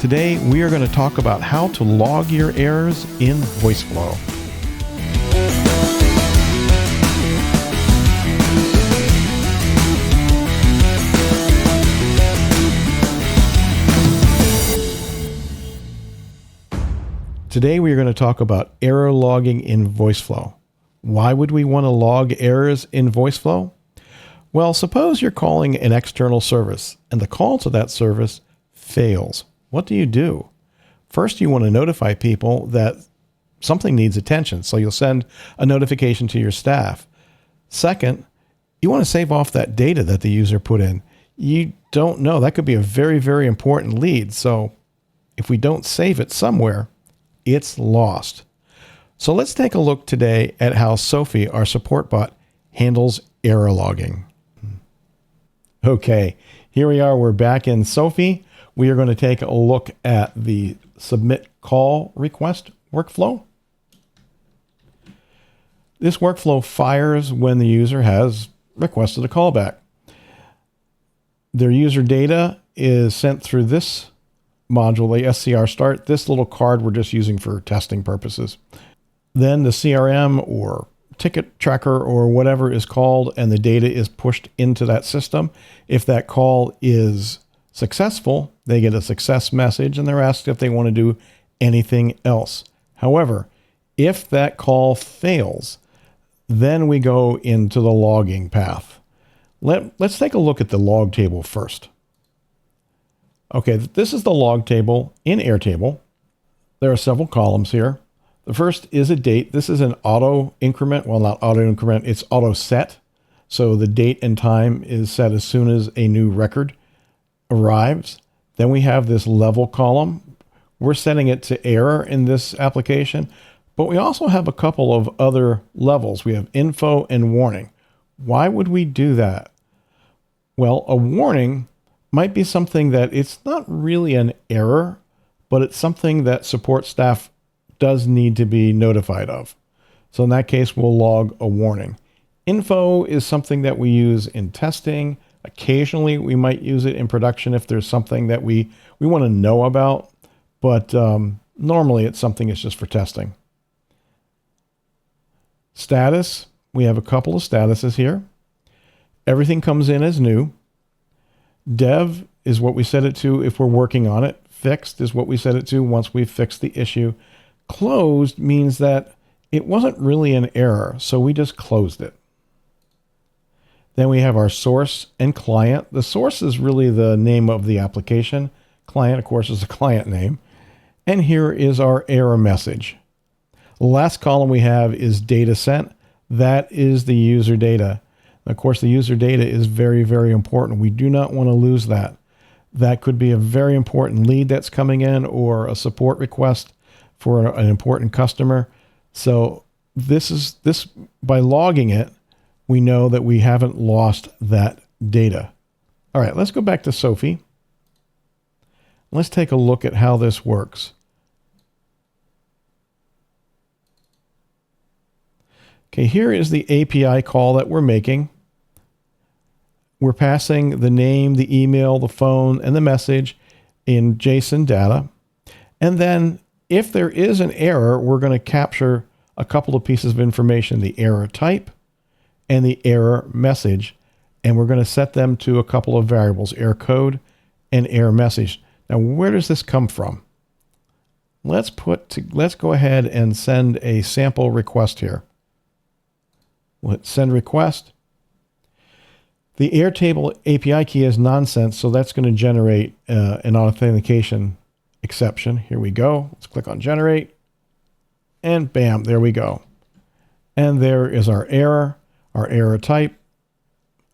Today, we are going to talk about how to log your errors in Voiceflow. Today, we are going to talk about error logging in Voiceflow. Why would we want to log errors in Voiceflow? Well, suppose you're calling an external service and the call to that service fails. What do you do? First, you want to notify people that something needs attention, so you'll send a notification to your staff. Second, you want to save off that data that the user put in. You don't know. That could be a very, very important lead. So if we don't save it somewhere, it's lost. So let's take a look today at how Sophie, our support bot, handles error logging. Okay, here we are. We're back in Sophie. We are going to take a look at the submit call request workflow. This workflow fires when the user has requested a callback. Their user data is sent through this module, the SCR start, this little card we're just using for testing purposes. Then the CRM or ticket tracker or whatever is called, and the data is pushed into that system. If that call is successful, they get a success message and they're asked if they want to do anything else. However, if that call fails, then we go into the logging path. Let's take a look at the log table first. Okay, this is the log table in Airtable. There are several columns here. The first is a date. This is an auto increment. Well, not auto increment, it's auto set. So the date and time is set as soon as a new record arrives. Then we have this level column. We're setting it to error in this application, but we also have a couple of other levels. We have info and warning. Why would we do that? Well, a warning might be something that it's not really an error, but it's something that support staff does need to be notified of. So in that case, we'll log a warning. Info is something that we use in testing. Occasionally, we might use it in production if there's something that we want to know about, but normally it's something that's just for testing. Status, we have a couple of statuses here. Everything comes in as new. Dev is what we set it to if we're working on it. Fixed is what we set it to once we've fixed the issue. Closed means that it wasn't really an error, so we just closed it. Then we have our source and client. The source is really the name of the application. Client, of course, is the client name. And here is our error message. The last column we have is data sent. That is the user data. Of course, the user data is very, very important. We do not want to lose that. That could be a very important lead that's coming in or a support request for an important customer. So this by logging it, we know that we haven't lost that data. All right, let's go back to Sophie. Let's take a look at how this works. Okay, here is the API call that we're making. We're passing the name, the email, the phone, and the message in JSON data. And then if there is an error, we're going to capture a couple of pieces of information, the error type and the error message. And we're going to set them to a couple of variables, error code and error message. Now, where does this come from? Let's go ahead and send a sample request here. Let's send request. The Airtable API key is nonsense, so that's going to generate an authentication exception. Here we go. Let's click on generate. And bam, there we go. And there is our error type,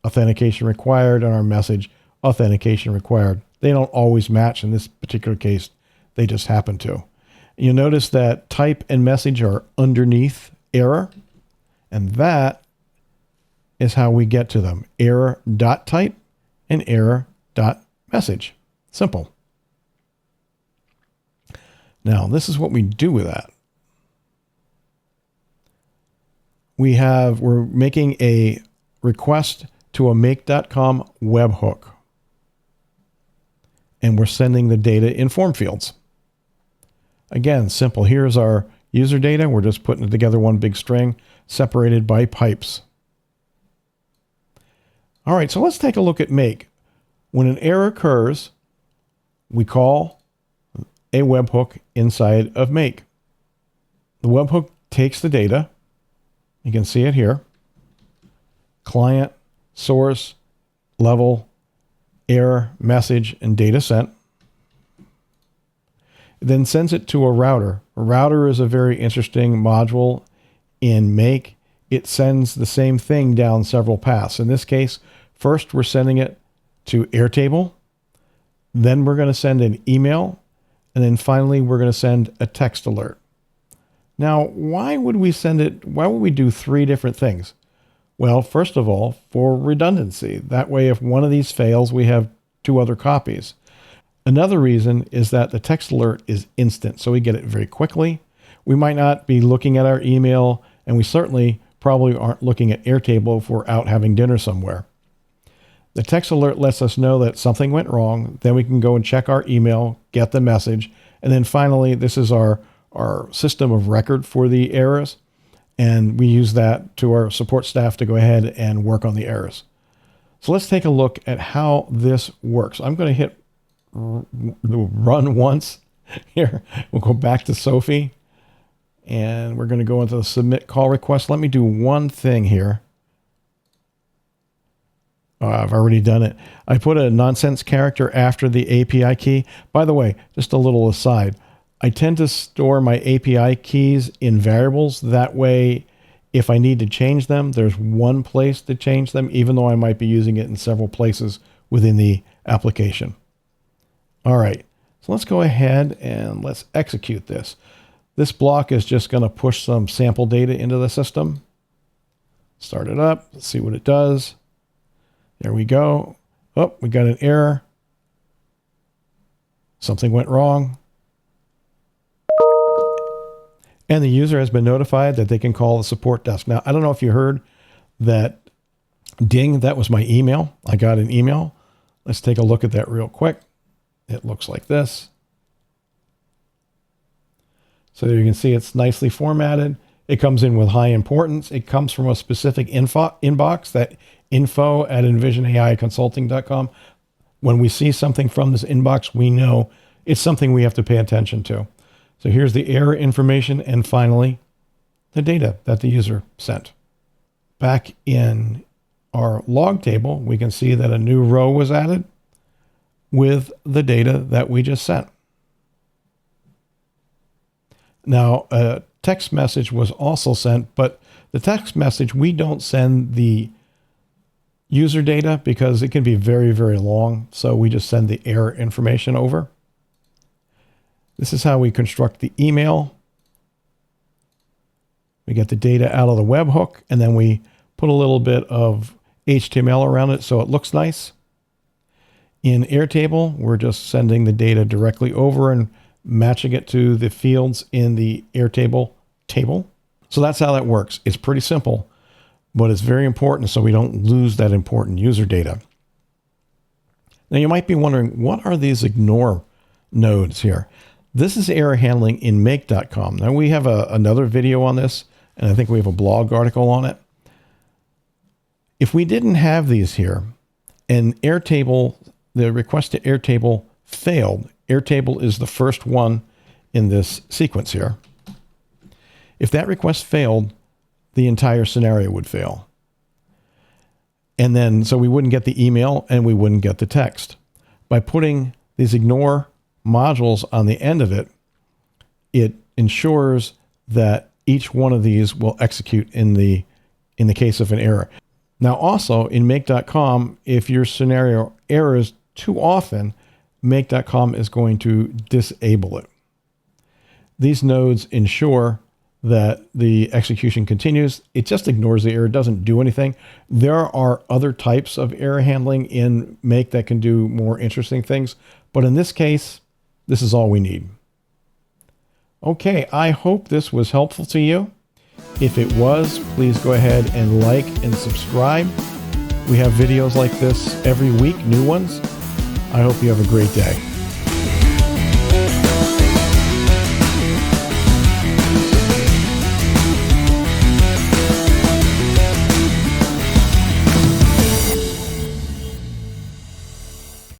authentication required, and our message, authentication required. They don't always match. In this particular case, they just happen to. You'll notice that type and message are underneath error, and that is how we get to them. Error.type and error.message. Simple. Now, this is what we do with that. We're making a request to a make.com webhook. and we're sending the data in form fields. Again, simple. Here's our user data. We're just putting it together one big string separated by pipes. All right, so let's take a look at make. When an error occurs, we call a webhook inside of make. The webhook takes the data. You can see it here. Client, source, level, error, message, and data sent. It then sends it to a router. A router is a very interesting module in make. It sends the same thing down several paths. In this case, first we're sending it to Airtable. Then we're going to send an email. And then finally, we're going to send a text alert. Now, why would we send it? Why would we do 3 different things? Well, first of all, for redundancy. That way, if one of these fails, we have 2 other copies. Another reason is that the text alert is instant, so we get it very quickly. We might not be looking at our email, and we certainly probably aren't looking at Airtable if we're out having dinner somewhere. The text alert lets us know that something went wrong. Then we can go and check our email, get the message. And then finally, this is our system of record for the errors. And we use that to our support staff to go ahead and work on the errors. So let's take a look at how this works. I'm going to hit run once here. We'll go back to Sophie. And we're going to go into the submit call request. Let me do one thing here. I've already done it. I put a nonsense character after the API key. By the way, just a little aside, I tend to store my API keys in variables. That way, if I need to change them, there's one place to change them, even though I might be using it in several places within the application. All right, so let's go ahead and let's execute this. This block is just going to push some sample data into the system. Start it up. Let's see what it does. There we go. Oh, we got an error. Something went wrong. And the user has been notified that they can call the support desk. Now, I don't know if you heard that ding. That was my email. I got an email. Let's take a look at that real quick. It looks like this. So there you can see it's nicely formatted. It comes in with high importance. It comes from a specific inbox, that info@envisionaiconsulting.com. When we see something from this inbox, we know it's something we have to pay attention to. So here's the error information and finally the data that the user sent. Back in our log table, we can see that a new row was added with the data that we just sent. Now, a text message was also sent, but the text message, we don't send the user data because it can be very, very long. So we just send the error information over. This is how we construct the email. We get the data out of the webhook, and then we put a little bit of HTML around it so it looks nice. In Airtable, we're just sending the data directly over and matching it to the fields in the Airtable table. So that's how that works. It's pretty simple, but it's very important so we don't lose that important user data. Now you might be wondering, what are these ignore nodes here? This is error handling in make.com. Now we have another video on this, and I think we have a blog article on it. If we didn't have these here and Airtable, the request to Airtable failed, Airtable is the first one in this sequence here. If that request failed, the entire scenario would fail. And then, so we wouldn't get the email and we wouldn't get the text. By putting these ignore modules on the end of it, it ensures that each one of these will execute in the case of an error. Now also in make.com, if your scenario errors too often, make.com is going to disable it. These nodes ensure that the execution continues. It just ignores the error, doesn't do anything. There are other types of error handling in Make that can do more interesting things, but in this case, this is all we need. Okay, I hope this was helpful to you. If it was, please go ahead and like and subscribe. We have videos like this every week, new ones. I hope you have a great day.